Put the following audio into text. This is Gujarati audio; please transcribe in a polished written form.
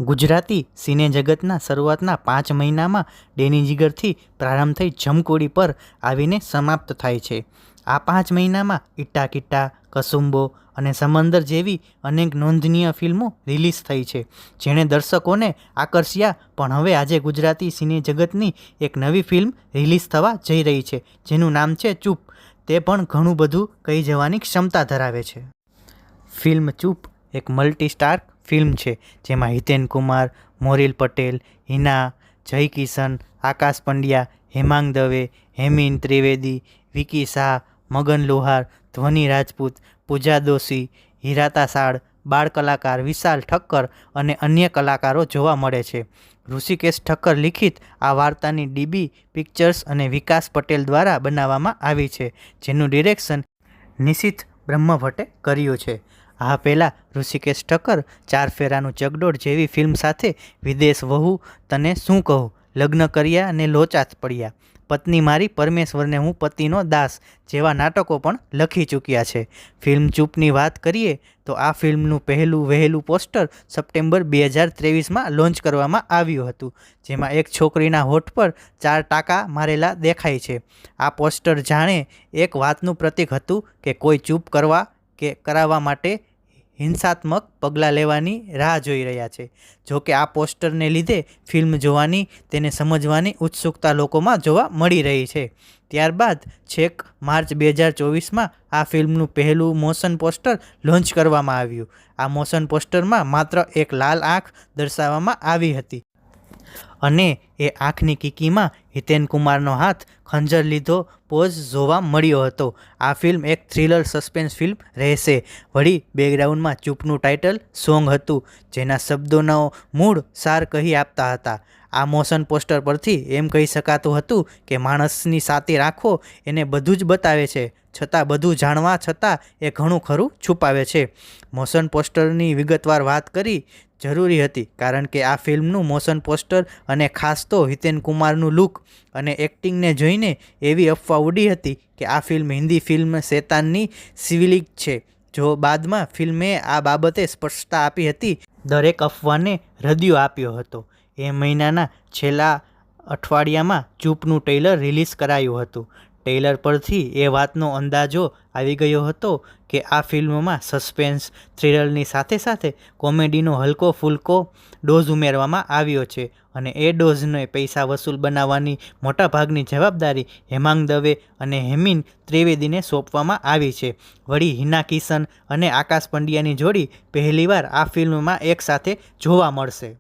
ગુજરાતી સિને જગતના શરૂઆતના 5 મહિનામાં ડેની જીગરથી પ્રારંભ થઈ જમકુડી પર આવીને સમાપ્ત થાય છે. આ 5 મહિનામાં ઇટ્ટા કિટ્ટા, કસુંબો અને સમંદર જેવી અનેક નોંધનીય ફિલ્મો રિલીઝ થઈ છે, જેણે દર્શકોને આકર્ષ્યા. પણ હવે આજે ગુજરાતી સિને જગતની એક નવી ફિલ્મ રિલીઝ થવા જઈ રહી છે, જેનું નામ છે ચૂપ. તે પણ ઘણું બધું કહી જવાની ક્ષમતા ધરાવે છે. ફિલ્મ ચૂપ એક મલ્ટી સ્ટાર ફિલ્મ છે, જેમાં હિતેન કુમાર, મોરીલ પટેલ, હિના, જય કિશન, આકાશ પંડ્યા, હેમાંગ દવે, હેમિન ત્રિવેદી, વિકી શાહ, મગન લોહાર, ધ્વની રાજપૂત, પૂજા દોશી, હિરાતા સાળ, બાળ કલાકાર વિશાલ ઠક્કર અને અન્ય કલાકારો જોવા મળે છે. ઋષિકેશ ઠક્કર લિખિત આ વાર્તાની ડીબી પિક્ચર્સ અને વિકાસ પટેલ દ્વારા બનાવવામાં આવી છે, જેનું ડિરેક્શન નિશિત બ્રહ્મભટ્ટે કર્યું છે. આ પહેલાં ઋષિકેશ ઠક્કર 4 ફેરાનું ચગડોળ જેવી ફિલ્મ સાથે વિદેશ વહુ, તને શું કહું, લગ્ન કર્યા અને લોચાત પડ્યા, પત્ની મારી પરમેશ્વરને હું પતિનો દાસ જેવા નાટકો પણ લખી ચૂક્યા છે. ફિલ્મ ચૂપની વાત કરીએ તો આ ફિલ્મનું પહેલું વહેલું પોસ્ટર સપ્ટેમ્બર 2023માં લોન્ચ કરવામાં આવ્યું હતું, જેમાં એક છોકરીના હોઠ પર 4 ટાંકા મારેલા દેખાય છે. આ પોસ્ટર જાણે એક વાતનું પ્રતીક હતું કે કોઈ ચૂપ કરવા કે કરાવવા માટે હિંસાત્મક પગલાં લેવાની રાહ જોઈ રહ્યા છે. જોકે આ પોસ્ટરને લીધે ફિલ્મ જોવાની, તેને સમજવાની ઉત્સુકતા લોકોમાં જોવા મળી રહી છે. ત્યારબાદ છેક માર્ચ 2024માં આ ફિલ્મનું પહેલું મોશન પોસ્ટર લોન્ચ કરવામાં આવ્યું. આ મોશન પોસ્ટરમાં માત્ર એક લાલ આંખ દર્શાવવામાં આવી હતી અને એ આંખની કીકીમાં હિતેન કુમારનો હાથ ખંજર લીધો પોઝ જોવા મળ્યો હતો. આ ફિલ્મ એક થ્રિલર સસ્પેન્સ ફિલ્મ રહેશે. વળી બેકગ્રાઉન્ડમાં ચૂપનું ટાઇટલ સોંગ હતું, જેના શબ્દોનો મૂળ સાર કહી આપતા હતા. આ મોશન પોસ્ટર પરથી એમ કહી શકાતું હતું કે માણસની સાતી રાખો એને બધું જ બતાવે છે, છતાં બધું જાણવા છતાં એ ઘણું ખરું છુપાવે છે. મોશન પોસ્ટરની વિગતવાર વાત કરી જરૂરી હતી, કારણ કે આ ફિલ્મનું મોશન પોસ્ટર અને ખાસ તો હિતેન કુમારનું લુક અને એક્ટિંગને જોઈને એવી અફવા ઉડી હતી કે આ ફિલ્મ હિન્દી ફિલ્મ શેતાનની સિવિલિક છે. જો બાદમાં ફિલ્મે આ બાબતે સ્પષ્ટતા આપી હતી. દરેક અફવાને રદિયો આપ્યો હતો. એ મહિનાના છેલ્લા અઠવાડિયામાં ચૂપનું ટ્રેલર રિલીઝ કરાયું હતું. ટ્રેલર પરથી એ વાતનો અંદાજો આવી ગયો હતો કે આ ફિલ્મમાં સસ્પેન્સ થ્રિલરની સાથે સાથે કોમેડીનો હલકો ફૂલકો ડોઝ ઉમેરવામાં આવ્યો છે, અને એ ડોઝને પૈસા વસૂલ બનાવવાની મોટાભાગની જવાબદારી હેમાંગ દવે અને હેમિન ત્રિવેદીને સોંપવામાં આવી છે. વળી હિના કિશન અને આકાશ પંડ્યાની જોડી પહેલીવાર આ ફિલ્મમાં એકસાથે જોવા મળશે.